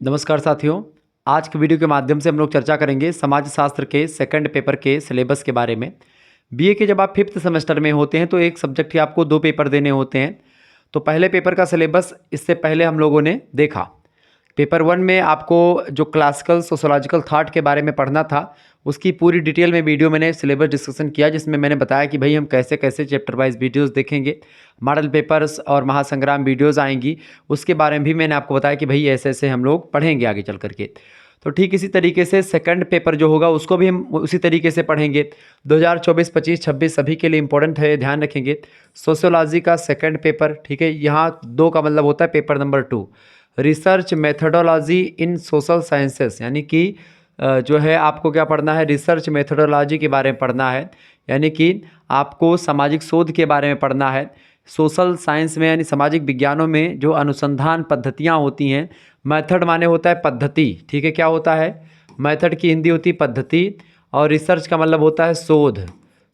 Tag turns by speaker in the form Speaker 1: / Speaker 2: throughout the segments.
Speaker 1: नमस्कार साथियों। आज के वीडियो के माध्यम से हम लोग चर्चा करेंगे समाज शास्त्र के सेकंड पेपर के सिलेबस के बारे में। बीए के जब आप फिफ्थ सेमेस्टर में होते हैं तो एक सब्जेक्ट के आपको 2 पेपर देने होते हैं। तो पहले पेपर का सिलेबस इससे पहले हम लोगों ने देखा। पेपर 1 में आपको जो क्लासिकल सोशियोलॉजिकल थॉट के बारे में पढ़ना था, उसकी पूरी डिटेल में वीडियो मैंने सिलेबस डिस्कशन किया, जिसमें मैंने बताया कि भाई हम कैसे कैसे चैप्टर वाइज वीडियोस देखेंगे, मॉडल पेपर्स और महासंग्राम वीडियोस आएंगी, उसके बारे में भी मैंने आपको बताया कि भाई ऐसे ऐसे हम लोग पढ़ेंगे आगे चल करके। तो ठीक इसी तरीके से सेकंड पेपर जो होगा उसको भी हम उसी तरीके से पढ़ेंगे। 2024, 25, 26 सभी के लिए इंपॉर्टेंट है, ध्यान रखेंगे। सोशियोलॉजी का सेकंड पेपर, ठीक है, यहाँ 2 का मतलब होता है पेपर नंबर 2, रिसर्च मेथडोलॉजी इन सोशल साइंसेस, यानी कि जो है आपको क्या पढ़ना है, रिसर्च मेथडोलॉजी के बारे में पढ़ना है, यानी कि आपको सामाजिक शोध के बारे में पढ़ना है। सोशल साइंस में यानी सामाजिक विज्ञानों में जो अनुसंधान पद्धतियाँ होती हैं, मेथड माने होता है पद्धति, ठीक है, क्या होता है, मेथड की हिंदी होती है पद्धति, और रिसर्च का मतलब होता है शोध।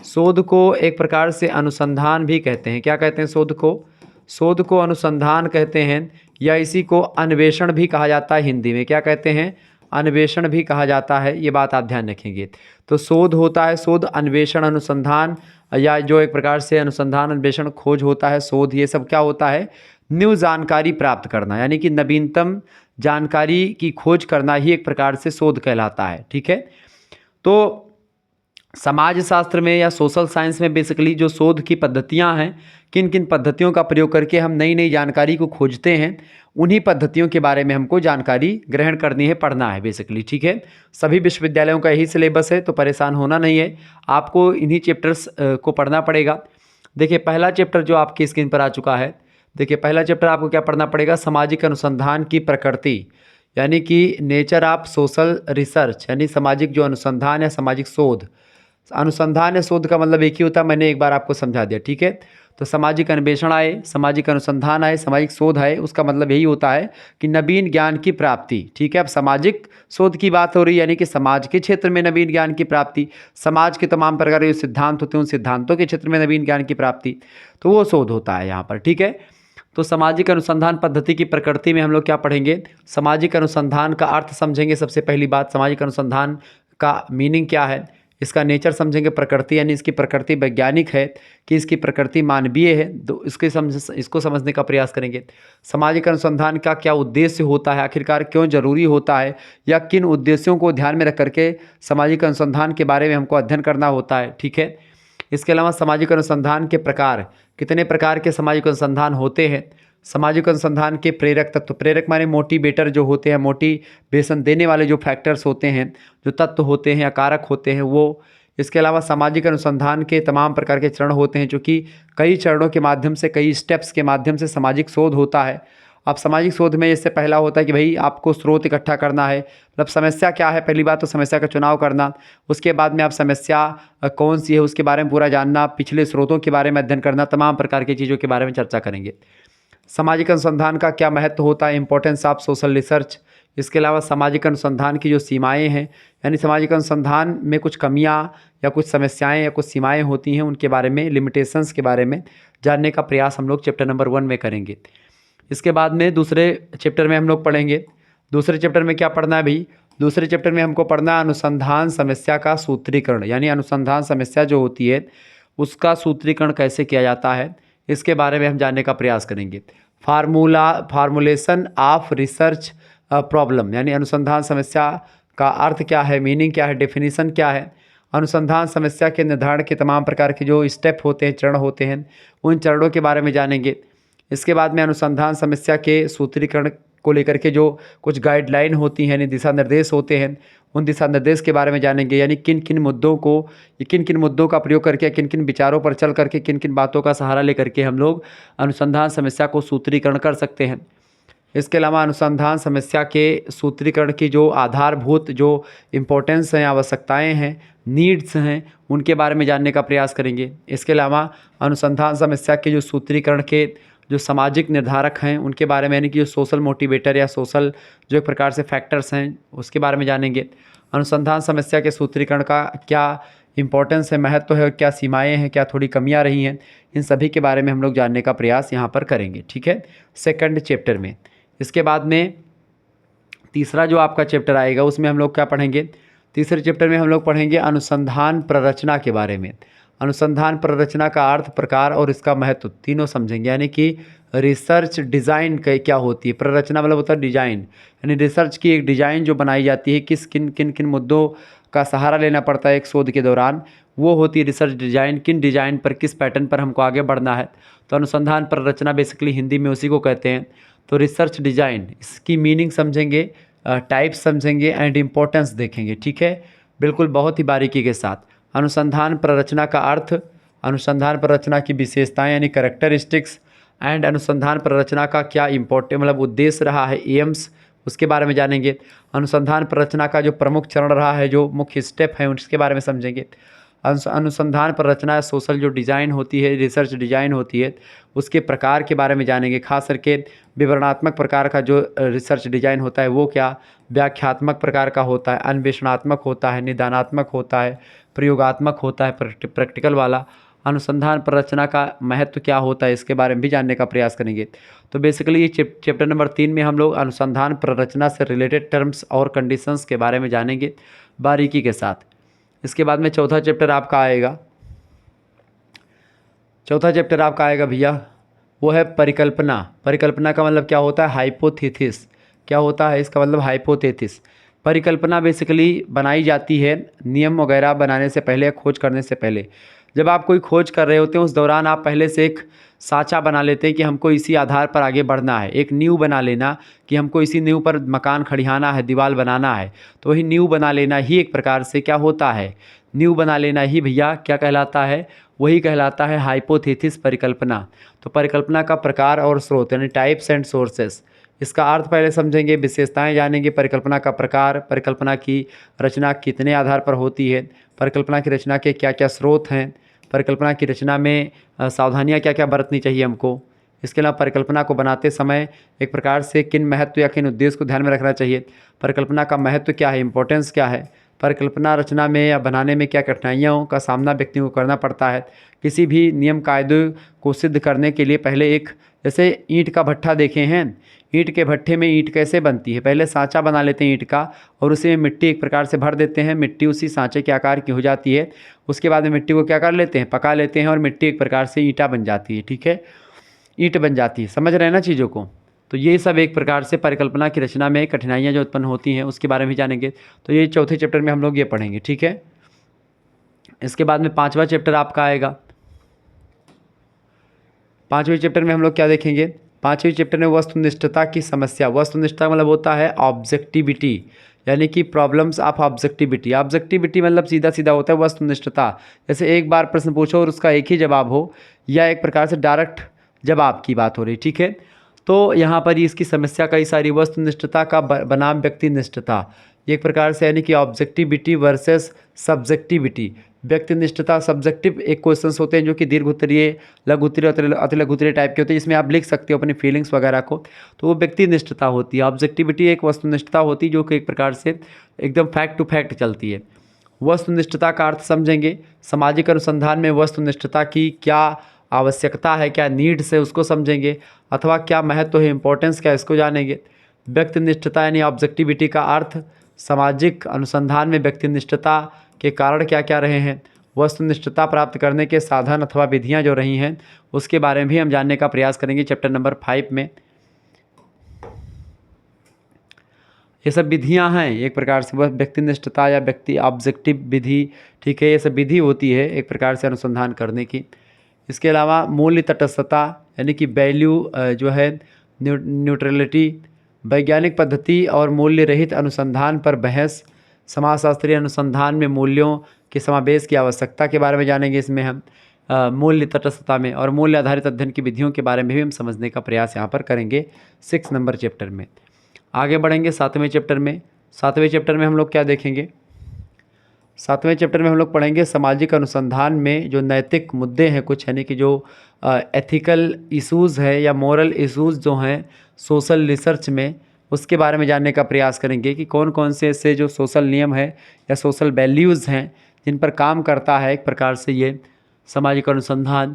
Speaker 1: शोध को एक प्रकार से अनुसंधान भी कहते हैं। क्या कहते हैं शोध को? शोध को अनुसंधान कहते हैं, या इसी को अन्वेषण भी कहा जाता है हिंदी में। क्या कहते हैं? अन्वेषण भी कहा जाता है, ये बात आप ध्यान रखेंगे। तो शोध होता है शोध, अन्वेषण, अनुसंधान, या जो एक प्रकार से अनुसंधान, अन्वेषण, खोज होता है शोध। ये सब क्या होता है? न्यू जानकारी प्राप्त करना, यानी कि नवीनतम जानकारी की खोज करना ही एक प्रकार से शोध कहलाता है, ठीक है। तो समाज शास्त्र में या सोशल साइंस में बेसिकली जो शोध की पद्धतियां हैं, किन किन पद्धतियों का प्रयोग करके हम नई नई जानकारी को खोजते हैं, उन्हीं पद्धतियों के बारे में हमको जानकारी ग्रहण करनी है, पढ़ना है बेसिकली, ठीक है। सभी विश्वविद्यालयों का यही सिलेबस है, तो परेशान होना नहीं है, आपको इन्हीं चैप्टर्स को पढ़ना पड़ेगा। देखिए पहला चैप्टर जो आपकी स्क्रीन पर आ चुका है, देखिए पहला चैप्टर आपको क्या पढ़ना पड़ेगा, सामाजिक अनुसंधान की प्रकृति, यानी कि नेचर ऑफ सोशल रिसर्च, यानी सामाजिक जो अनुसंधान है, सामाजिक शोध। अनुसंधान या शोध का मतलब एक ही होता है, मैंने एक बार आपको समझा दिया, ठीक है। तो सामाजिक अन्वेषण आए, सामाजिक अनुसंधान आए, सामाजिक शोध आए, उसका मतलब यही होता है कि नवीन ज्ञान की प्राप्ति, ठीक है। अब सामाजिक शोध की बात हो रही है, यानी कि समाज के क्षेत्र में नवीन ज्ञान की प्राप्ति, समाज के तमाम प्रकार के जो सिद्धांत होते हैं उन सिद्धांतों के क्षेत्र में नवीन ज्ञान की प्राप्ति, तो वो शोध होता है यहाँ पर, ठीक है। तो सामाजिक अनुसंधान पद्धति की प्रकृति में हम लोग क्या पढ़ेंगे, सामाजिक अनुसंधान का अर्थ समझेंगे। सबसे पहली बात, सामाजिक अनुसंधान का मीनिंग क्या है, इसका नेचर समझेंगे। प्रकृति यानी इसकी प्रकृति वैज्ञानिक है कि इसकी प्रकृति मानवीय है, तो इसको समझने का प्रयास करेंगे। सामाजिक अनुसंधान का क्या उद्देश्य होता है, आखिरकार क्यों जरूरी होता है, या किन उद्देश्यों को ध्यान में रख करके सामाजिक अनुसंधान के बारे में हमको अध्ययन करना होता है, ठीक है। इसके अलावा सामाजिक अनुसंधान के प्रकार, कितने प्रकार के सामाजिक अनुसंधान होते हैं। सामाजिक अनुसंधान के प्रेरक तत्व, प्रेरक माने मोटिवेटर जो होते हैं, मोटिवेशन देने वाले जो फैक्टर्स होते हैं, जो तत्व होते हैं या कारक होते हैं वो। इसके अलावा सामाजिक अनुसंधान के तमाम प्रकार के चरण होते हैं, जो कि कई चरणों के माध्यम से, कई स्टेप्स के माध्यम से सामाजिक शोध होता है। अब सामाजिक शोध में इससे पहला होता है कि भाई आपको स्रोत इकट्ठा करना है, मतलब समस्या क्या है, पहली बात तो समस्या का चुनाव करना। उसके बाद में आप समस्या कौन सी है उसके बारे में पूरा जानना, पिछले स्रोतों के बारे में अध्ययन करना, तमाम प्रकार की चीज़ों के बारे में चर्चा करेंगे। सामाजिक अनुसंधान का क्या महत्व होता है, इंपॉर्टेंस ऑफ सोशल रिसर्च। इसके अलावा सामाजिक अनुसंधान की जो सीमाएं हैं, यानी सामाजिक अनुसंधान में कुछ कमियां या कुछ समस्याएं या कुछ सीमाएं होती हैं, उनके बारे में, लिमिटेशंस के बारे में जानने का प्रयास हम लोग चैप्टर नंबर 1 में करेंगे। इसके बाद में दूसरे चैप्टर में हम लोग पढ़ेंगे। दूसरे चैप्टर में क्या पढ़ना है भाई, दूसरे चैप्टर में हमको पढ़ना है अनुसंधान समस्या का सूत्रीकरण, यानी अनुसंधान समस्या जो होती है उसका सूत्रीकरण कैसे किया जाता है, इसके बारे में हम जानने का प्रयास करेंगे। फार्मूलेशन ऑफ रिसर्च प्रॉब्लम, यानी अनुसंधान समस्या का अर्थ क्या है, मीनिंग क्या है, डेफिनेशन क्या है। अनुसंधान समस्या के निर्धारण के तमाम प्रकार के जो स्टेप होते हैं, चरण होते हैं, उन चरणों के बारे में जानेंगे। इसके बाद में अनुसंधान समस्या के सूत्रीकरण को लेकर के जो कुछ गाइडलाइन होती हैं, यानी दिशा निर्देश होते हैं, उन दिशा निर्देश के बारे में जानेंगे, यानी किन किन मुद्दों को, किन किन मुद्दों का प्रयोग करके, किन किन विचारों पर चल करके, किन किन बातों का सहारा लेकर के हम लोग अनुसंधान समस्या को सूत्रीकरण कर सकते हैं। इसके अलावा अनुसंधान समस्या के सूत्रीकरण की जो आधारभूत जो इम्पोर्टेंस हैं, आवश्यकताएं हैं, नीड्स हैं, उनके बारे में जानने का प्रयास करेंगे। इसके अलावा अनुसंधान समस्या के जो सूत्रीकरण के जो सामाजिक निर्धारक हैं उनके बारे में, यानी कि जो सोशल मोटिवेटर या सोशल जो एक प्रकार से फैक्टर्स हैं उसके बारे में जानेंगे। अनुसंधान समस्या के सूत्रीकरण का क्या इम्पोर्टेंस है, महत्व है, क्या सीमाएं हैं, क्या थोड़ी कमियां रही हैं, इन सभी के बारे में हम लोग जानने का प्रयास यहाँ पर करेंगे, ठीक है, सेकंड चैप्टर में। इसके बाद में तीसरा जो आपका चैप्टर आएगा उसमें हम लोग क्या पढ़ेंगे, तीसरे चैप्टर में हम लोग पढ़ेंगे अनुसंधान प्ररचना के बारे में। अनुसंधान प्ररचना का अर्थ, प्रकार और इसका महत्व तीनों समझेंगे। यानी कि रिसर्च डिज़ाइन क्या होती है, प्ररचना मतलब होता है डिजाइन, यानी रिसर्च की एक डिजाइन जो बनाई जाती है, किन किन मुद्दों का सहारा लेना पड़ता है एक शोध के दौरान, वो होती है रिसर्च डिजाइन। किन डिजाइन पर, किस पैटर्न पर हमको आगे बढ़ना है। तो अनुसंधान प्ररचना बेसिकली हिंदी में उसी को कहते हैं। तो रिसर्च डिजाइन, इसकी मीनिंग समझेंगे, टाइप्स समझेंगे एंड इम्पोर्टेंस देखेंगे। ठीक है, बिल्कुल बहुत ही बारीकी के साथ। अनुसंधान प्ररचना का अर्थ, अनुसंधान प्ररचना की विशेषताएं यानी कैरेक्टरिस्टिक्स, एंड अनुसंधान प्ररचना का क्या इम्पोर्टेंट मतलब उद्देश्य रहा है, एम्स, उसके बारे में जानेंगे। अनुसंधान प्ररचना का जो प्रमुख चरण रहा है, जो मुख्य स्टेप है, उसके बारे में समझेंगे। अनुसंधान प्ररचना सोशल जो डिज़ाइन होती है, रिसर्च डिज़ाइन होती है, उसके प्रकार के बारे में जानेंगे। खास करके विवरणात्मक प्रकार का जो रिसर्च डिज़ाइन होता है वो क्या, व्याख्यात्मक प्रकार का होता है, अन्वेषणात्मक होता है, निदानात्मक होता है, प्रयोगात्मक होता है, प्रैक्टिकल वाला। अनुसंधान प्ररचना का महत्व क्या होता है, इसके बारे में भी जानने का प्रयास करेंगे। तो बेसिकली ये चैप्टर नंबर 3 में हम लोग अनुसंधान प्ररचना से रिलेटेड टर्म्स और कंडीशंस के बारे में जानेंगे बारीकी के साथ। इसके बाद में चौथा चैप्टर आपका आएगा, चौथा चैप्टर आपका आएगा भैया, वो है परिकल्पना। परिकल्पना का मतलब क्या होता है, हाइपोथेसिस। क्या होता है इसका मतलब, हाइपोथेसिस। परिकल्पना बेसिकली बनाई जाती है नियम वगैरह बनाने से पहले, खोज करने से पहले। जब आप कोई खोज कर रहे होते हैं उस दौरान आप पहले से एक साँचा बना लेते हैं कि हमको इसी आधार पर आगे बढ़ना है। एक नींव बना लेना कि हमको इसी नींव पर मकान खड़ियाना है, दीवार बनाना है। तो वही नींव बना लेना ही एक प्रकार से क्या होता है, नींव बना लेना ही भैया क्या कहलाता है, वही कहलाता है हाइपोथेसिस, परिकल्पना। तो परिकल्पना का प्रकार और स्रोत यानी टाइप्स एंड सोर्सेस, इसका अर्थ पहले समझेंगे, विशेषताएं जानेंगे, परिकल्पना का प्रकार, परिकल्पना की रचना कितने आधार पर होती है, परिकल्पना की रचना के क्या क्या स्रोत हैं, परिकल्पना की रचना में सावधानियां क्या क्या बरतनी चाहिए हमको। इसके अलावा परिकल्पना को बनाते समय एक प्रकार से किन महत्व या किन उद्देश्य को ध्यान में रखना चाहिए, परिकल्पना का महत्व क्या है, इंपॉर्टेंस क्या है, परिकल्पना रचना में या बनाने में क्या कठिनाइयों का सामना व्यक्तियों को करना पड़ता है। किसी भी नियम कायदे को सिद्ध करने के लिए पहले एक, जैसे ईंट का भट्ठा देखे हैं, ईंट के भट्ठे में ईंट कैसे बनती है, पहले सांचा बना लेते हैं ईंट का और उसी में मिट्टी एक प्रकार से भर देते हैं, मिट्टी उसी सांचे के आकार की हो जाती है। उसके बाद में मिट्टी को क्या कर लेते हैं, पका लेते हैं और मिट्टी एक प्रकार से ईंटा बन जाती है। ठीक है, ईंट बन जाती है, समझ रहे हैं ना चीज़ों को। तो ये सब एक प्रकार से परिकल्पना की रचना में कठिनाइयाँ जो उत्पन्न होती हैं उसके बारे में भी जानेंगे। तो ये चौथे चैप्टर में हम लोग ये पढ़ेंगे। ठीक है, इसके बाद में पाँचवा चैप्टर आपका आएगा। पाँचवें चैप्टर में हम लोग क्या देखेंगे, पाँचवें चैप्टर में वस्तुनिष्ठता की समस्या। वस्तुनिष्ठता मतलब होता है ऑब्जेक्टिविटी, यानी कि प्रॉब्लम्स ऑफ ऑब्जेक्टिविटी। ऑब्जेक्टिविटी मतलब सीधा सीधा होता है वस्तुनिष्ठता। जैसे एक बार प्रश्न पूछो और उसका एक ही जवाब हो, या एक प्रकार से डायरेक्ट जवाब की बात हो रही। ठीक है, तो यहाँ पर इसकी समस्या कई सारी, वस्तुनिष्ठता का बनाम व्यक्तिनिष्ठता, एक प्रकार से यानी कि ऑब्जेक्टिविटी वर्सेस सब्जेक्टिविटी। व्यक्तिनिष्ठता, सब्जेक्टिव एक क्वेश्चंस होते हैं जो कि दीर्घ उत्तरीय, लघु उत्तरीय, अति लघु उत्तरीय टाइप के होते हैं, जिसमें आप लिख सकते हो अपनी फीलिंग्स वगैरह को, तो वो व्यक्तिनिष्ठता होती है। ऑब्जेक्टिविटी एक वस्तुनिष्ठता होती है जो कि एक प्रकार से एकदम फैक्ट टू फैक्ट चलती है। वस्तुनिष्ठता का अर्थ समझेंगे, सामाजिक अनुसंधान में वस्तुनिष्ठता की क्या आवश्यकता है, क्या नीड्स है, उसको समझेंगे, अथवा क्या महत्व है, इंपॉर्टेंस क्या है, इसको जानेंगे। व्यक्तिनिष्ठता यानी ऑब्जेक्टिविटी का अर्थ, सामाजिक अनुसंधान में व्यक्तिनिष्ठता के कारण क्या क्या रहे हैं, वस्तुनिष्ठता प्राप्त करने के साधन अथवा विधियां जो रही हैं उसके बारे में भी हम जानने का प्रयास करेंगे चैप्टर नंबर 5 में। ये सब विधियां हैं एक प्रकार से, वह व्यक्तिनिष्ठता या व्यक्ति ऑब्जेक्टिव विधि। ठीक है, ये सब विधि होती है एक प्रकार से अनुसंधान करने की। इसके अलावा मूल्य तटस्थता यानी कि वैल्यू जो है, न्यूट्रलिटी, वैज्ञानिक पद्धति और मूल्य रहित अनुसंधान पर बहस, समाजशास्त्रीय अनुसंधान में मूल्यों के समावेश की आवश्यकता के बारे में जानेंगे इसमें हम, मूल्य तटस्थता में, और मूल्य आधारित अध्ययन की विधियों के बारे में भी हम समझने का प्रयास यहाँ पर करेंगे 6 नंबर चैप्टर में। आगे बढ़ेंगे 7वें चैप्टर में। 7वें चैप्टर में हम लोग क्या देखेंगे, 7वें चैप्टर में हम लोग पढ़ेंगे सामाजिक अनुसंधान में जो नैतिक मुद्दे हैं कुछ, यानी कि जो एथिकल इश्यूज़ है या मोरल इश्यूज़ जो हैं सोशल रिसर्च में, उसके बारे में जानने का प्रयास करेंगे कि कौन कौन से ऐसे जो सोशल नियम है या सोशल वैल्यूज़ हैं जिन पर काम करता है एक प्रकार से ये सामाजिक अनुसंधान।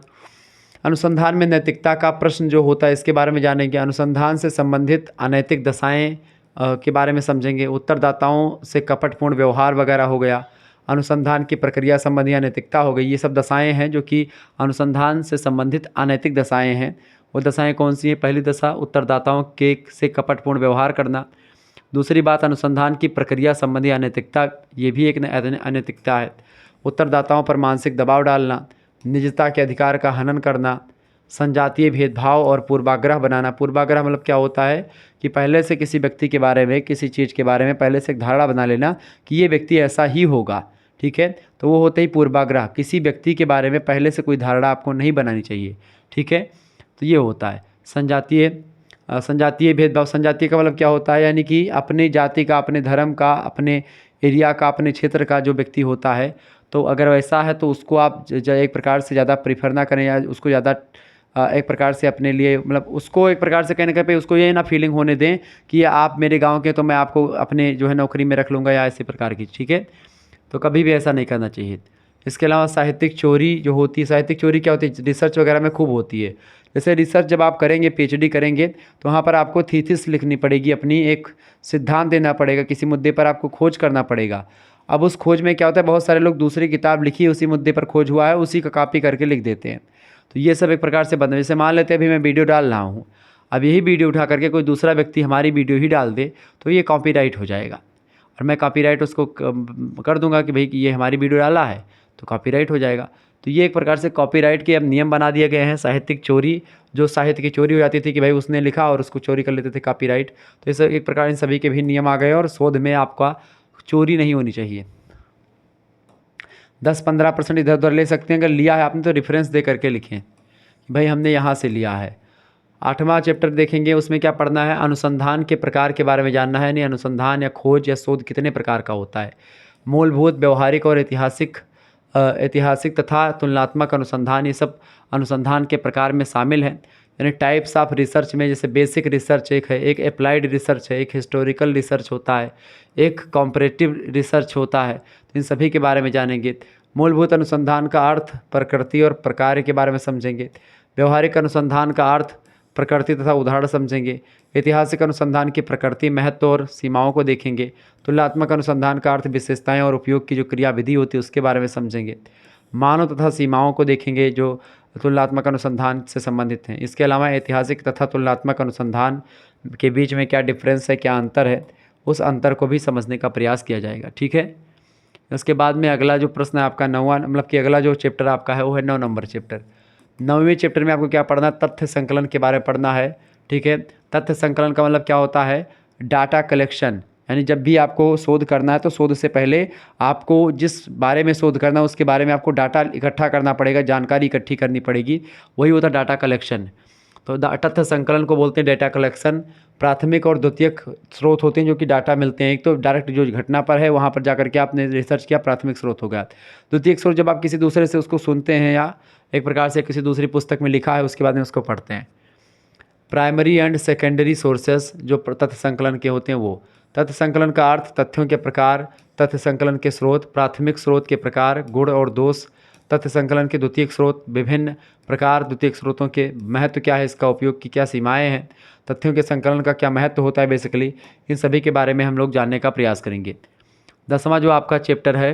Speaker 1: अनुसंधान में नैतिकता का प्रश्न जो होता है इसके बारे में जानेंगे। अनुसंधान से संबंधित अनैतिक दशाएं के बारे में समझेंगे। उत्तरदाताओं से कपटपूर्ण व्यवहार वगैरह हो गया। अनुसंधान की प्रक्रिया संबंधी अनैतिकता हो गई। ये सब दशाएं हैं जो कि अनुसंधान से संबंधित अनैतिक दशाएं हैं। वो दशाएं कौन सी हैं? पहली दशा उत्तरदाताओं के से कपटपूर्ण व्यवहार करना। दूसरी बात अनुसंधान की प्रक्रिया संबंधी अनैतिकता, ये भी एक अनैतिकता है। उत्तरदाताओं पर मानसिक दबाव डालना, निजता के अधिकार का हनन करना, संजातीय भेदभाव और पूर्वाग्रह बनाना। पूर्वाग्रह मतलब क्या होता है कि पहले से किसी व्यक्ति के बारे में, किसी चीज़ के बारे में पहले से एक धारणा बना लेना कि ये व्यक्ति ऐसा ही होगा, ठीक है। तो वो होते ही पूर्वाग्रह। किसी व्यक्ति के बारे में पहले से कोई धारणा आपको नहीं बनानी चाहिए, ठीक है। तो ये होता है संजातीय भेदभाव। संजातीय का मतलब क्या होता है? यानी कि अपने जाति का, अपने धर्म का, अपने एरिया का, अपने क्षेत्र का जो व्यक्ति होता है, तो अगर वैसा है तो उसको आप एक प्रकार से ज़्यादा प्रीफर ना करें, या उसको ज़्यादा एक प्रकार से अपने लिए, मतलब उसको एक प्रकार से कहने के पे उसको ये ना फीलिंग होने दें कि आप मेरे गांव के तो मैं आपको अपने जो है नौकरी में रख लूँगा, या ऐसे प्रकार की, ठीक है। तो कभी भी ऐसा नहीं करना चाहिए। इसके अलावा साहित्यिक चोरी जो होती है, साहित्यिक चोरी क्या होती है? रिसर्च वगैरह में खूब होती है। जैसे रिसर्च जब आप करेंगे, पीएचडी करेंगे, तो वहाँ पर आपको थीसिस लिखनी पड़ेगी अपनी, एक सिद्धांत देना पड़ेगा, किसी मुद्दे पर आपको खोज करना पड़ेगा। अब उस खोज में क्या होता है, बहुत सारे लोग दूसरी किताब लिखी है, उसी मुद्दे पर खोज हुआ है, उसी का कॉपी करके लिख देते हैं। तो ये सब एक प्रकार से बंद। जैसे मान लेते हैं अभी मैं वीडियो डाल रहा हूँ, अब यही वीडियो उठा करके कोई दूसरा व्यक्ति हमारी वीडियो ही डाल दे तो ये कॉपीराइट हो जाएगा, और मैं कॉपीराइट उसको कर दूंगा कि भाई कि ये हमारी वीडियो डाला है, तो कॉपीराइट हो जाएगा। तो ये एक प्रकार से कॉपीराइट के अब नियम बना दिए गए हैं। साहित्यिक चोरी, जो साहित्य की चोरी हो जाती थी कि भाई उसने लिखा और उसको चोरी कर लेते थे, कॉपीराइट। तो इस एक प्रकार इन सभी के भी नियम आ गए, और शोध में आपका चोरी नहीं होनी चाहिए। 10-15% इधर उधर ले सकते हैं, अगर लिया है आपने तो रेफरेंस दे करके लिखें भाई हमने यहाँ से लिया है। 8वां चैप्टर देखेंगे, उसमें क्या पढ़ना है? अनुसंधान के प्रकार के बारे में जानना है। नहीं, अनुसंधान या खोज या शोध कितने प्रकार का होता है? मूलभूत, व्यवहारिक और ऐतिहासिक तथा तुलनात्मक अनुसंधान, ये सब अनुसंधान के प्रकार में शामिल हैं। यानी टाइप्स ऑफ रिसर्च में जैसे बेसिक रिसर्च एक है, एक अप्लाइड रिसर्च है, एक हिस्टोरिकल रिसर्च होता है, एक कॉम्परेटिव रिसर्च होता है। तो इन सभी के बारे में जानेंगे। मूलभूत अनुसंधान का अर्थ, प्रकृति और प्रकार के बारे में समझेंगे। व्यवहारिक अनुसंधान का अर्थ, प्रकृति तथा उदाहरण समझेंगे। ऐतिहासिक अनुसंधान की प्रकृति, महत्व और सीमाओं को देखेंगे। तुलनात्मक अनुसंधान का अर्थ, विशेषताएं और उपयोग की जो क्रियाविधि होती है उसके बारे में समझेंगे। मानव तथा सीमाओं को देखेंगे जो तुलनात्मक अनुसंधान से संबंधित हैं। इसके अलावा ऐतिहासिक तथा तुलनात्मक अनुसंधान के बीच में क्या डिफरेंस है, क्या अंतर है, उस अंतर को भी समझने का प्रयास किया जाएगा, ठीक है। उसके बाद में अगला जो प्रश्न है आपका 9वां, मतलब कि अगला जो चैप्टर आपका है वो है 9 नंबर चैप्टर। 9वें चैप्टर में आपको क्या पढ़ना है? तथ्य संकलन के बारे में पढ़ना है, ठीक है। तथ्य संकलन का मतलब क्या होता है? Data collection. यानी जब भी आपको शोध करना है तो शोध से पहले आपको जिस बारे में शोध करना है उसके बारे में आपको डाटा इकट्ठा करना पड़ेगा, जानकारी इकट्ठी करनी पड़ेगी, वही होता है डाटा कलेक्शन। तो तथ्य संकलन को बोलते हैं डाटा कलेक्शन। प्राथमिक और द्वितीयक स्रोत होते हैं जो कि डाटा मिलते हैं। एक तो डायरेक्ट जो घटना पर है वहाँ पर जाकर के आपने रिसर्च किया, प्राथमिक स्रोत हो गया। द्वितीयक स्रोत जब आप किसी दूसरे से उसको सुनते हैं या एक प्रकार से किसी दूसरी पुस्तक में लिखा है उसके बाद में उसको पढ़ते हैं। प्राइमरी एंड सेकेंडरी सोर्सेस जो तथ्य संकलन के होते हैं वो। तथ्य संकलन का अर्थ, तथ्यों के प्रकार, तथ्य संकलन के स्रोत, प्राथमिक स्रोत के प्रकार, गुण और दोष। तथ्य संकलन के द्वितीयक स्रोत, विभिन्न प्रकार, द्वितीयक स्रोतों के महत्व क्या है, इसका उपयोग की क्या सीमाएं हैं, तथ्यों के संकलन का क्या महत्व होता है बेसिकली, इन सभी के बारे में हम लोग जानने का प्रयास करेंगे। 10वां जो आपका चैप्टर है,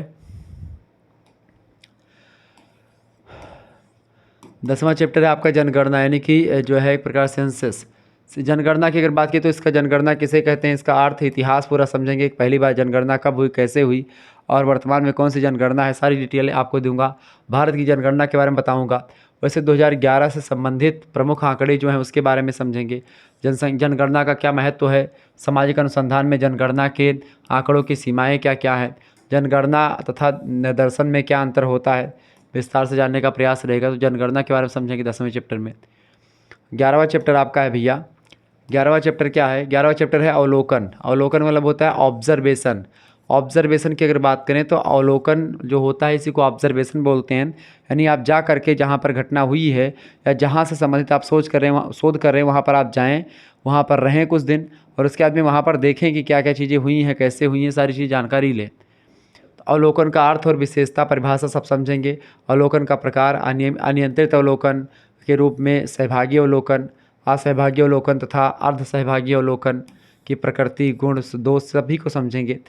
Speaker 1: 10वां चैप्टर है आपका जनगणना, यानी कि जो है एक प्रकार सेंसस। जनगणना की अगर बात की तो इसका जनगणना किसे कहते हैं, इसका अर्थ, इतिहास पूरा समझेंगे। पहली बार जनगणना कब हुई, कैसे हुई, और वर्तमान में कौन सी जनगणना है, सारी डिटेल आपको दूंगा। भारत की जनगणना के बारे में बताऊंगा। वैसे 2011 से संबंधित प्रमुख आंकड़े जो हैं उसके बारे में समझेंगे। जनगणना का क्या महत्व है, सामाजिक अनुसंधान में जनगणना के आंकड़ों की सीमाएँ क्या क्या हैं, जनगणना तथा निदर्शन में क्या अंतर होता है, विस्तार से जानने का प्रयास रहेगा। तो जनगणना के बारे में समझेंगे 10वें चैप्टर में। 11वां चैप्टर आपका है भैया, 11वां चैप्टर क्या है? 11वां चैप्टर है अवलोकन। अवलोकन मतलब होता है ऑब्जर्वेशन। ऑब्जर्वेशन की अगर बात करें तो अवलोकन जो होता है इसी को ऑब्जर्वेशन बोलते हैं। यानी आप जा करके जहाँ पर घटना हुई है या जहाँ से संबंधित आप शोध कर रहे हैं वहाँ पर आप जाएँ, वहाँ पर रहें कुछ दिन, और उसके बाद में वहाँ पर देखें कि क्या क्या चीज़ें हुई हैं, कैसे हुई हैं, सारी चीज़ जानकारी लें। अवलोकन का अर्थ और विशेषता, परिभाषा सब समझेंगे। अवलोकन का प्रकार, अनियंत्रित अवलोकन के रूप में सहभागी अवलोकन, असहभागी अवलोकन तथा अर्ध सहभागी अवलोकन। की प्रकृति, गुण, दोष सभी को समझेंगे।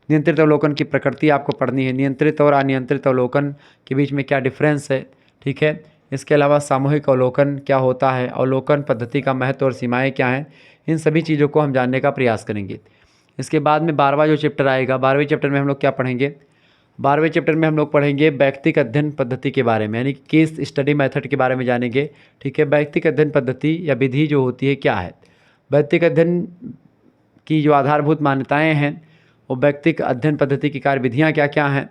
Speaker 1: नियंत्रित अवलोकन की प्रकृति आपको पढ़नी है। नियंत्रित और अनियंत्रित अवलोकन के बीच में क्या डिफरेंस है, ठीक है। इसके अलावा सामूहिक अवलोकन क्या होता है, अवलोकन पद्धति का महत्व और सीमाएँ क्या हैं, इन सभी चीज़ों को हम जानने का प्रयास करेंगे। इसके बाद में 12वां जो चैप्टर आएगा, 12वें चैप्टर में हम लोग क्या पढ़ेंगे, 12वें चैप्टर में हम लोग पढ़ेंगे व्यक्तिक अध्ययन पद्धति के बारे में, यानी केस स्टडी मेथड के बारे में जानेंगे, ठीक है। व्यक्तिक अध्ययन पद्धति या विधि जो होती है क्या है, व्यक्तिक अध्ययन की जो आधारभूत मान्यताएं हैं वो व्यक्तिक अध्ययन पद्धति की कार्यविधियाँ क्या क्या हैं,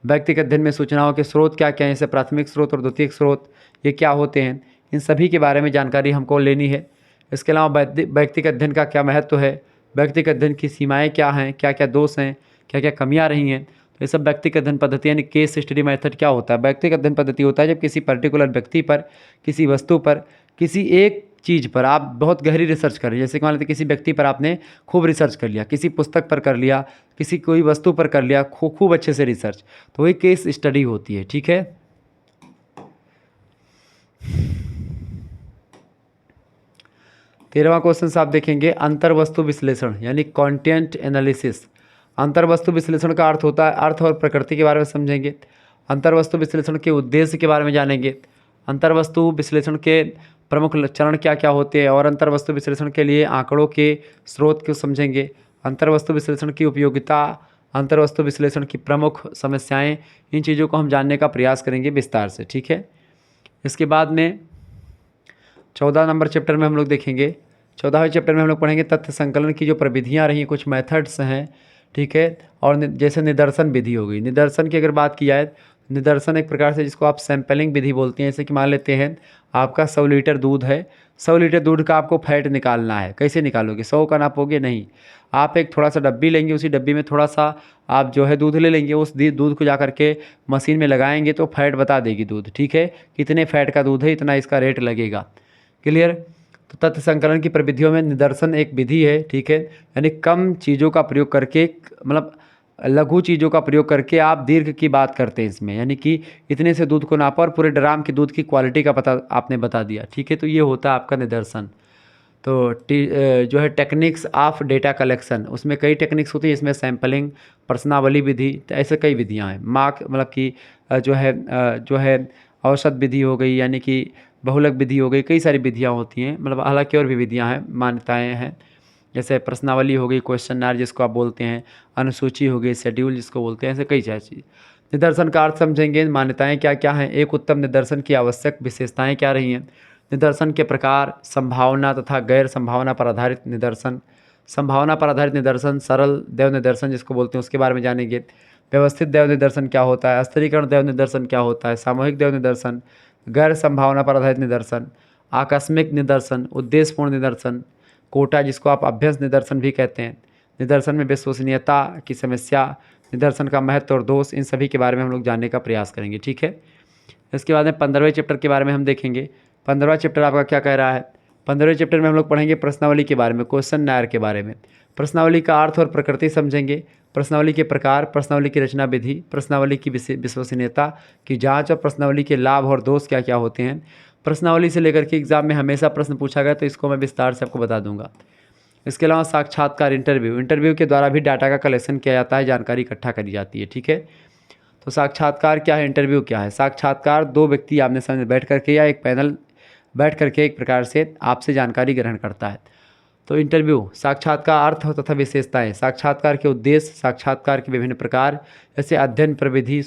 Speaker 1: व्यक्तिक अध्ययन में सूचनाओं के स्रोत क्या क्या हैं, जैसे प्राथमिक स्रोत और द्वितीयक स्रोत ये क्या होते हैं, इन सभी के बारे में जानकारी हमको लेनी है। इसके अलावा व्यक्तिक अध्ययन का क्या महत्व है, व्यक्तिक अध्ययन की सीमाएं क्या हैं, क्या क्या दोष हैं, क्या क्या कमियां रही हैं, तो ये सब व्यक्तिक अध्ययन पद्धति यानी केस स्टडी मेथड क्या होता है। व्यक्तिक अध्ययन पद्धति होता है जब किसी पर्टिकुलर व्यक्ति पर, किसी वस्तु पर, किसी एक चीज़ पर आप बहुत गहरी रिसर्च कर रहे हैं। जैसे कि मान लेते किसी व्यक्ति पर आपने खूब रिसर्च कर लिया, किसी पुस्तक पर कर लिया, किसी कोई वस्तु पर कर लिया, खूब अच्छे से रिसर्च, तो वही केस स्टडी होती है, ठीक है। 13वां क्वेश्चन आप देखेंगे अंतर्वस्तु विश्लेषण यानी कंटेंट एनालिसिस। अंतर्वस्तु विश्लेषण का अर्थ होता है अर्थ और प्रकृति के बारे में समझेंगे। अंतर्वस्तु विश्लेषण के उद्देश्य के बारे में जानेंगे। अंतर्वस्तु विश्लेषण के प्रमुख चरण क्या क्या होते हैं और अंतर्वस्तु विश्लेषण के लिए आंकड़ों के स्रोत को समझेंगे। अंतर्वस्तु विश्लेषण की उपयोगिता, अंतर्वस्तु विश्लेषण की प्रमुख समस्याएं, इन चीज़ों को हम जानने का प्रयास करेंगे विस्तार से, ठीक है। इसके बाद में 14 नंबर चैप्टर में हम लोग देखेंगे, 14वें चैप्टर में हम लोग पढ़ेंगे तथ्य संकलन की जो प्रविधियाँ रही, कुछ मेथड्स हैं, ठीक है। और जैसे निदर्शन विधि हो गई, निदर्शन की अगर बात की जाए, निदर्शन एक प्रकार से जिसको आप सैंपलिंग विधि बोलते हैं। जैसे कि मान लेते हैं आपका 100 लीटर दूध है, 100 लीटर दूध का आपको फैट निकालना है, कैसे निकालोगे, 100 का नापोगे नहीं, आप एक थोड़ा सा डब्बी लेंगे, उसी डब्बी में थोड़ा सा आप जो है दूध ले लेंगे, उस दूध को जा करके मशीन में लगाएंगे तो फैट बता देगी दूध, ठीक है, कितने फैट का दूध है, इतना इसका रेट लगेगा, क्लियर। तो तथ्य संकलन की प्रविधियों में निदर्शन एक विधि है, ठीक है, यानी कम चीज़ों का प्रयोग करके, मतलब लघु चीज़ों का प्रयोग करके आप दीर्घ की बात करते हैं इसमें, यानी कि इतने से दूध को नापा और पूरे ड्राम की दूध की क्वालिटी का पता आपने बता दिया, ठीक है। तो ये होता है आपका निदर्शन। तो जो है टेक्निक्स ऑफ डेटा कलेक्शन, उसमें कई टेक्निक्स होती है, इसमें सैम्पलिंग, प्रश्नावली विधि, तो ऐसे कई विधियाँ हैं। मार्क मतलब कि जो है औसत विधि हो गई, यानी कि बहुलक विधि हो गई, कई सारी विधियाँ होती हैं, मतलब हालांकि और भी विधियाँ हैं, मान्यताएँ हैं। जैसे प्रश्नावली हो गई, क्वेश्चनर जिसको आप बोलते हैं, अनुसूची हो गई, शेड्यूल जिसको बोलते हैं, ऐसे कई सारी चीज़। निदर्शन का अर्थ समझेंगे, मान्यताएं क्या क्या हैं, एक उत्तम निदर्शन की आवश्यक विशेषताएं क्या रही हैं, निदर्शन के प्रकार, संभावना तथा गैर संभावना पर आधारित निदर्शन, संभावना पर आधारित निदर्शन, सरल देव निदर्शन जिसको बोलते हैं उसके बारे में जानेंगे। व्यवस्थित देव निदर्शन क्या होता है, अस्थिरीकरण देव निदर्शन क्या होता है, सामूहिक देव निदर्शन, गैर संभावना पर आधारित निदर्शन, आकस्मिक निदर्शन, उद्देश्यपूर्ण निदर्शन, कोटा जिसको आप अभ्यस्त निदर्शन भी कहते हैं, निदर्शन में विश्वसनीयता की समस्या, निदर्शन का महत्व और दोष, इन सभी के बारे में हम लोग जानने का प्रयास करेंगे, ठीक है। इसके बाद में 15वें चैप्टर के बारे में हम देखेंगे। 15वां चैप्टर आपका क्या कह रहा है, 15वें चैप्टर में हम लोग पढ़ेंगे प्रश्नावली के बारे में, क्वेश्चनर के बारे में, प्रश्नावली का अर्थ और प्रकृति समझेंगे, प्रश्नावली के प्रकार, प्रश्नावली की रचना विधि, प्रश्नावली की विश्वसनीयता की जांच और प्रश्नावली के लाभ और दोष क्या क्या होते हैं। प्रश्नावली से लेकर के एग्जाम में हमेशा प्रश्न पूछा गया तो इसको मैं विस्तार से आपको बता दूंगा। इसके अलावा साक्षात्कार, इंटरव्यू के द्वारा भी डाटा का कलेक्शन किया जाता है, जानकारी इकट्ठा करी जाती है, ठीक है। तो साक्षात्कार क्या है, इंटरव्यू क्या है। साक्षात्कार दो व्यक्ति आमने सामने बैठ करके या एक पैनल बैठ करके एक प्रकार से आपसे जानकारी ग्रहण करता है। तो इंटरव्यू, साक्षात्कार अर्थ तथा विशेषताएं, साक्षात्कार के उद्देश्य, साक्षात्कार के विभिन्न प्रकार, जैसे अध्ययन प्रविधि,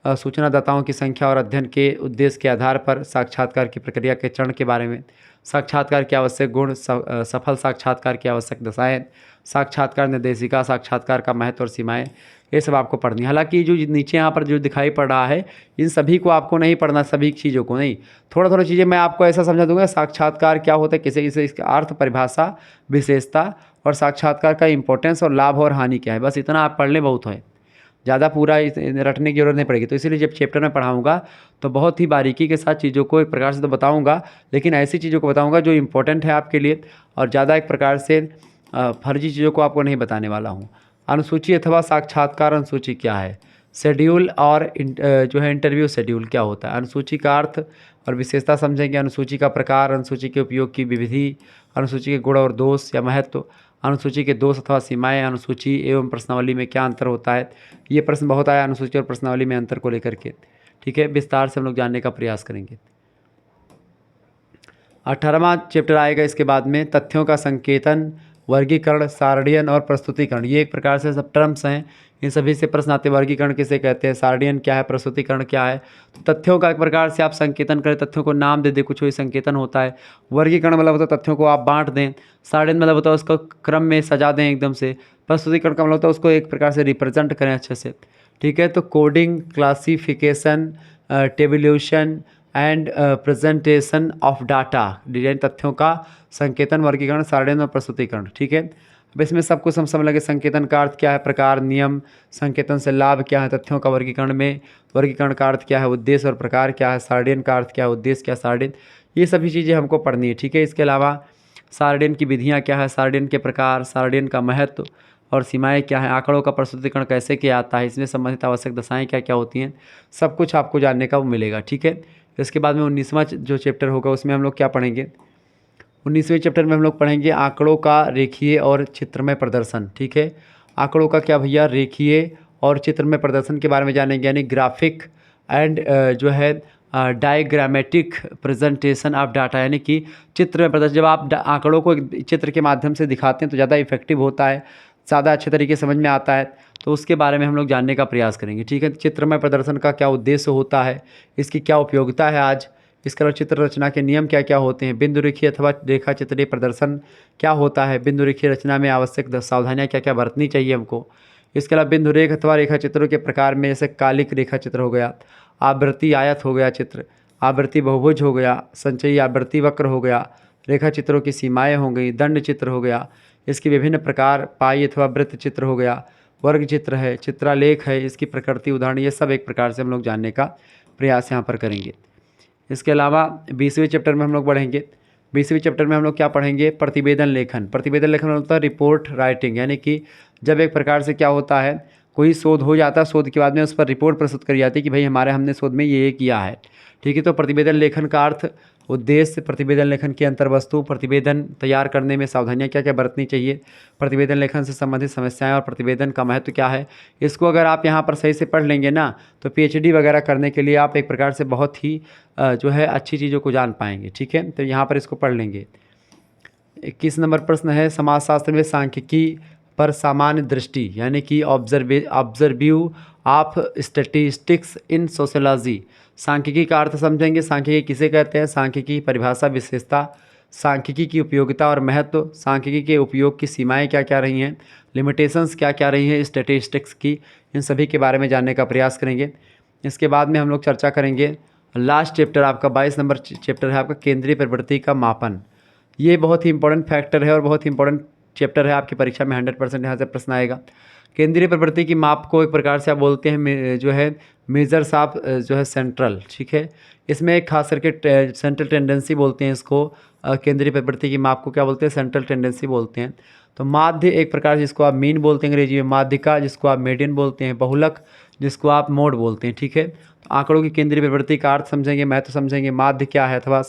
Speaker 1: सूचनादाताओं की संख्या और अध्ययन के उद्देश्य के आधार पर साक्षात्कार की प्रक्रिया के चरण के बारे में, साक्षात्कार के आवश्यक गुण, सफल साक्षात्कार की आवश्यक दशाएं, साक्षात्कार निर्देशिका, साक्षात्कार का महत्व और सीमाएं, ये सब आपको पढ़नी है। हालांकि जो नीचे यहाँ पर जो दिखाई पड़ रहा है इन सभी को आपको नहीं पढ़ना, सभी चीज़ों को नहीं, थोड़ा थोड़ा चीज़ें मैं आपको ऐसा समझा दूंगा। साक्षात्कार क्या होता है, किसे किसे इसका अर्थ, परिभाषा, विशेषता और साक्षात्कार का इंपॉर्टेंस और लाभ और हानि क्या है, बस इतना आप पढ़ लें बहुत है, ज़्यादा पूरा रटने की जरूरत नहीं पड़ेगी। तो इसीलिए जब चैप्टर में पढ़ाऊँगा तो बहुत ही बारीकी के साथ चीज़ों को एक प्रकार से तो बताऊँगा, लेकिन ऐसी चीज़ों को बताऊँगा जो इम्पोर्टेंट है आपके लिए, और ज़्यादा एक प्रकार से फर्जी चीज़ों को आपको नहीं बताने वाला हूँ। अनुसूची अथवा साक्षात्कार अनुसूची क्या है, शेड्यूल और जो है इंटरव्यू शेड्यूल क्या होता है। अनुसूची का अर्थ और विशेषता समझेंगे, अनुसूची का प्रकार, अनुसूची के उपयोग की विधि, अनुसूची के गुण और दोष या महत्व, अनुसूची के दोष अथवा सीमाएं, अनुसूची एवं प्रश्नावली में क्या अंतर होता है। ये प्रश्न बहुत आया अनुसूची और प्रश्नावली में अंतर को लेकर के, ठीक है, विस्तार से हम लोग जानने का प्रयास करेंगे। 18वां चैप्टर आएगा इसके बाद में, तथ्यों का संकेतन, वर्गीकरण, सारणीयन और प्रस्तुतिकरण। ये एक प्रकार से सब टर्म्स हैं, इन सभी से प्रश्न आते हैं। वर्गीकरण किसे कहते हैं, सारणीयन क्या है, प्रस्तुतिकरण क्या है। तो तथ्यों का एक प्रकार से आप संकेतन करें, तथ्यों को नाम दे दे, कुछ वही संकेतन होता है। वर्गीकरण मतलब होता है तथ्यों को आप बांट दें। सारणीयन मतलब होता है उसको क्रम में सजा दें एकदम से। प्रस्तुतिकरण का मतलब होता है उसको एक प्रकार से रिप्रेजेंट करें अच्छे से, ठीक है। तो coding, classification, tabulation and presentation of data, design तथ्यों का संकेतन, वर्गीकरण, सारणीयन और प्रस्तुतिकरण, ठीक है। अब इसमें सब कुछ हम समझ लगे। संकेतन का अर्थ क्या है, प्रकार, नियम, संकेतन से लाभ क्या है, तथ्यों का वर्गीकरण में वर्गीकरण का अर्थ क्या है, उद्देश्य और प्रकार क्या है, सारणीयन का अर्थ क्या है, उद्देश्य क्या, सारणीयन, ये सभी चीज़ें हमको पढ़नी है, ठीक है। इसके अलावा सारणीयन की विधियाँ क्या है, सारणीयन के प्रकार, सारणीयन का महत्व और सीमाएं क्या है, आंकड़ों का प्रस्तुतिकरण कैसे किया जाता है, इसमें संबंधित आवश्यक दशाएं क्या क्या होती हैं, सब कुछ आपको जानने का वो मिलेगा, ठीक है। इसके बाद में 19वां जो चैप्टर होगा उसमें हम लोग क्या पढ़ेंगे, 19वें चैप्टर में हम लोग पढ़ेंगे आंकड़ों का रेखीय और चित्रमय प्रदर्शन, ठीक है। आंकड़ों का क्या भैया, रेखीय और चित्रमय प्रदर्शन के बारे में जानेंगे, यानी ग्राफिक एंड जो है डायग्रामेटिक प्रेजेंटेशन ऑफ डाटा, यानी कि चित्र में प्रदर्शन। जब आप आंकड़ों को एक चित्र के माध्यम से दिखाते हैं तो ज़्यादा इफेक्टिव होता है, ज़्यादा अच्छे तरीके से समझ में आता है, तो उसके बारे में हम लोग जानने का प्रयास करेंगे, ठीक है। चित्रमय प्रदर्शन का क्या उद्देश्य होता है, इसकी क्या उपयोगिता है आज, इसके अलावा चित्र रचना के नियम क्या क्या होते हैं, बिंदु रेखीय अथवा रेखा चित्रीय प्रदर्शन क्या होता है, बिंदु रेखीय रचना में आवश्यक सावधानियाँ क्या क्या बरतनी चाहिए हमको। इसके अलावा बिंदु रेख अथवा रेखा चित्रों के प्रकार में जैसे कालिक रेखा चित्र हो गया, आवृत्ति आयत हो गया चित्र, आवृत्ति बहुभुज हो गया, संचयी आवृत्ति वक्र हो गया, रेखा चित्रों की सीमाएँ हो गई, दंड चित्र हो गया, इसके विभिन्न प्रकार, पाई अथवा वृत्त चित्र हो गया, वर्ग चित्र है, चित्रालेख है, इसकी प्रकृति, उदाहरण, ये सब एक प्रकार से हम लोग जानने का प्रयास यहाँ पर करेंगे। इसके अलावा 20वें चैप्टर में हम लोग पढ़ेंगे, 20वें चैप्टर में हम लोग क्या पढ़ेंगे, प्रतिवेदन लेखन। प्रतिवेदन लेखन होता है रिपोर्ट राइटिंग, यानी कि जब एक प्रकार से क्या होता है, कोई शोध हो जाता है, शोध के बाद में उस पर रिपोर्ट प्रस्तुत करी जाती है कि भाई हमने शोध में ये किया है, ठीक है। तो प्रतिवेदन लेखन का अर्थ, उद्देश्य, प्रतिवेदन लेखन की अंतर्वस्तु, प्रतिवेदन तैयार करने में सावधानियाँ क्या क्या बरतनी चाहिए, प्रतिवेदन लेखन से संबंधित समस्याएं और प्रतिवेदन का महत्व क्या है। इसको अगर आप यहाँ पर सही से पढ़ लेंगे ना तो पीएचडी वगैरह करने के लिए आप एक प्रकार से बहुत ही जो है अच्छी चीज़ों को जान पाएंगे, ठीक है। तो यहाँ पर इसको पढ़ लेंगे। 21 नंबर प्रश्न है, समाजशास्त्र में सांख्यिकी पर सामान्य दृष्टि, यानी कि ऑब्जर्व्यू ऑफ स्टैटिस्टिक्स इन सोशियोलॉजी। सांख्यिकी का अर्थ समझेंगे, सांख्यिकी किसे कहते हैं, सांख्यिकी की परिभाषा, विशेषता, सांख्यिकी की उपयोगिता और महत्व, सांख्यिकी के उपयोग की सीमाएं क्या क्या रही हैं, लिमिटेशंस क्या क्या रही हैं स्टैटिस्टिक्स की, इन सभी के बारे में जानने का प्रयास करेंगे। इसके बाद में हम लोग चर्चा करेंगे लास्ट चैप्टर, आपका 22 नंबर चैप्टर है आपका, केंद्रीय प्रवृत्ति का मापन। ये बहुत ही इंपॉर्टेंट फैक्टर है और बहुत ही इंपॉर्टेंट चैप्टर है, आपकी परीक्षा में 100% यहाँ से प्रश्न आएगा। केंद्रीय प्रवृत्ति की माप को एक प्रकार से आप बोलते हैं जो है मेजर्स ऑफ जो है सेंट्रल, ठीक है। इसमें एक खास करके सेंट्रल टेंडेंसी बोलते हैं इसको, केंद्रीय प्रवृत्ति की माप को क्या बोलते हैं, सेंट्रल टेंडेंसी बोलते हैं। तो माध्य एक प्रकार जिसको आप मीन बोलते हैं अंग्रेजी में, माध्यिका जिसको आप मीडियन बोलते हैं, बहुलक जिसको आप मोड बोलते हैं, ठीक है। तो आंकड़ों की केंद्रीय प्रवृत्ति का अर्थ समझेंगे, महत्व समझेंगे, माध्य क्या है अथवा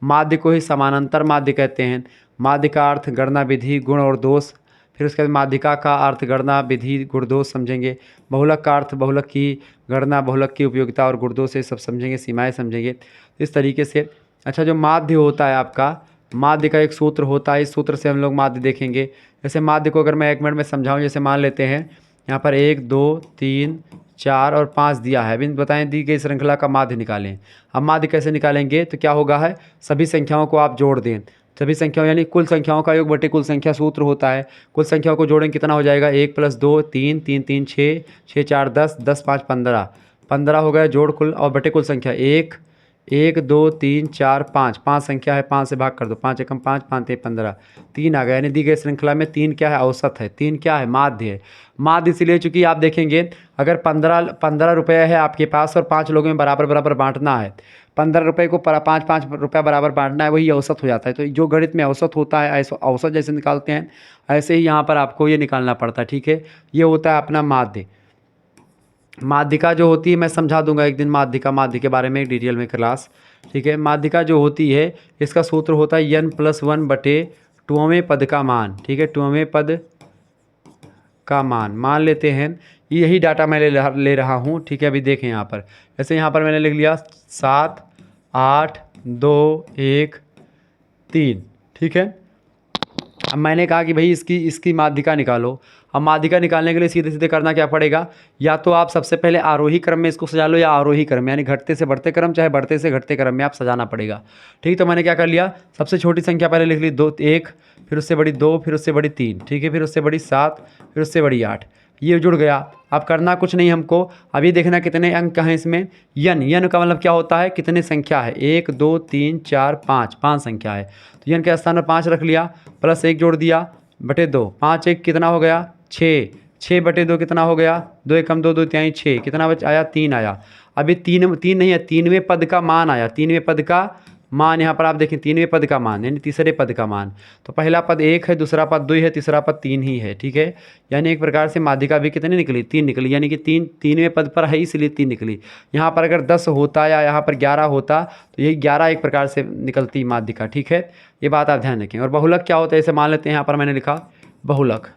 Speaker 1: माध्य को ही समानांतर माध्य कहते हैं। माध्य का अर्थ गणना विधि, गुण और दोष, फिर उसके बाद माध्यिका का अर्थ गणना विधि, गुण दोष समझेंगे। बहुलक का अर्थ बहुलक की गणना, बहुलक की उपयोगिता और गुण दोष, ये सब समझेंगे, सीमाएं समझेंगे इस तरीके से। अच्छा, जो माध्य होता है आपका, माध्य का एक सूत्र होता है, इस सूत्र से हम लोग माध्य देखेंगे। जैसे माध्य को अगर मैं 1 मिनट में समझाऊँ, जैसे मान लेते हैं यहाँ पर 1 2 3 4 और 5 दिया है, अभी बताएं दी गई श्रृंखला का माध्य निकालें। अब माध्य कैसे निकालेंगे, तो क्या होगा है, सभी संख्याओं को आप जोड़ दें, सभी संख्याओं यानी कुल संख्याओं का योग बटे कुल संख्या सूत्र होता है। कुल संख्याओं को जोड़ें कितना हो जाएगा, 1 + 2 3 3 3 6 6 4 10 10 5 15 15 हो गया जोड़ कुल, और बटे कुल संख्या 1 1 2 3 4 5 5 संख्या है, 5 से भाग कर दो, 5 एकम 5 5 3 15 3 आ गया, यानी दी गई श्रृंखला में 3 क्या है, औसत है, 3 क्या है, माध्य है। माध्य इसलिए चूंकि आप देखेंगे अगर 15 रुपये है आपके पास और 5 लोगों में बराबर बराबर बांटना है, 15 रुपये को 5 रुपया बराबर बांटना है, वही औसत हो जाता है। तो जो गणित में औसत होता है, ऐसा औसत जैसे निकालते हैं ऐसे ही यहाँ पर आपको ये निकालना पड़ता है, ठीक है। ये होता है अपना माध्य। माध्यिका जो होती है, मैं समझा दूंगा एक दिन माध्य के बारे में डिटेल में क्लास, ठीक है। माध्यिका जो होती है इसका सूत्र होता है n + 1 बटे 2वें पद का मान, ठीक है, 2वें पद का मान लेते हैं। यही डाटा मैं ले रहा हूँ, ठीक है। अभी देखें यहाँ पर, जैसे यहाँ पर मैंने लिख लिया 7 8 2 1 3, ठीक है। अब मैंने कहा कि भाई इसकी माध्यिका निकालो। अब माध्यिका निकालने के लिए सीधे सीधे करना क्या पड़ेगा, या तो आप सबसे पहले आरोही क्रम में इसको सजा लो, या आरोही क्रम यानी घटते से बढ़ते क्रम, चाहे बढ़ते से घटते क्रम में आप सजाना पड़ेगा, ठीक। तो मैंने क्या कर लिया, सबसे छोटी संख्या पहले लिख ली 2 1, फिर उससे बड़ी 2, फिर उससे बड़ी 3, ठीक है, फिर उससे बड़ी 7, फिर उससे बड़ी 8, ये जुड़ गया। अब करना कुछ नहीं हमको, अभी देखना कितने अंक हैं इसमें। यन का मतलब क्या होता है, कितने संख्या है, 1 2 3 4 5, 5 संख्या है। तो यन के स्थान पर 5 रख लिया, प्लस 1 जोड़ दिया बटे 2, 5 1 कितना हो गया 6, 6 बटे 2 कितना हो गया, 2 1 2 2 3 6, कितना बच आया 3 आया। अभी 3 नहीं है, 3वें पद का मान आया, 3वें पद का मान यहाँ पर आप देखें, 3वें पद का मान यानी तीसरे पद का मान। तो पहला पद 1 है, दूसरा पद 2 है, तीसरा पद 3 ही है, ठीक है। यानी एक प्रकार से माध्यिका भी कितनी निकली, 3 निकली, यानी कि 3वें पद पर है इसलिए 3 निकली। यहाँ पर अगर 10 होता या यहाँ पर 11 होता तो यही 11 एक प्रकार से निकलती माध्यिका, ठीक है। ये बात आप ध्यान रखें। और बहुलक क्या होता है, इसे मान लेते हैं, यहाँ पर मैंने लिखा बहुलक,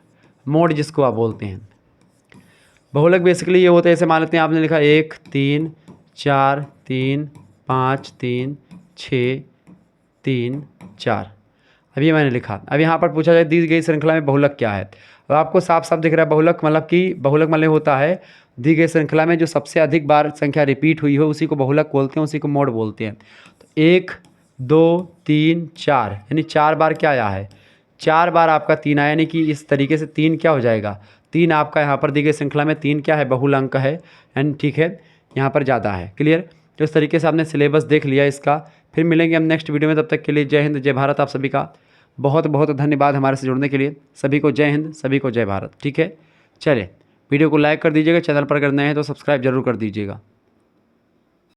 Speaker 1: मोड जिसको आप बोलते हैं। बहुलक बेसिकली ये होता है, इसे मान लेते हैं, आपने लिखा 1 3 4 3 5 3 6 3 4, अभी मैंने लिखा। अब यहाँ पर पूछा जाए दी गई श्रृंखला में बहुलक क्या है, तो आपको साफ साफ दिख रहा है बहुलक मतलब होता है दी गई श्रृंखला में जो सबसे अधिक बार संख्या रिपीट हुई हो उसी को बहुलक बोलते हैं, उसी को मोड बोलते हैं। तो 1 2 3 4 यानी 4 बार क्या आया है, 4 बार आपका 3 आया, यानी कि इस तरीके से 3 क्या हो जाएगा, 3 आपका यहाँ पर दी गई श्रृंखला में 3 क्या है, बहुल अंक है, एंड ठीक है, यहाँ पर ज़्यादा है। क्लियर। तो इस तरीके से आपने सिलेबस देख लिया इसका। फिर मिलेंगे हम नेक्स्ट वीडियो में, तब तक के लिए जय हिंद जय भारत। आप सभी का बहुत बहुत धन्यवाद हमारे से जुड़ने के लिए। सभी को जय हिंद, सभी को जय भारत, ठीक है। चलिए वीडियो को लाइक कर दीजिएगा, चैनल पर अगर नए हैं तो सब्सक्राइब जरूर कर दीजिएगा।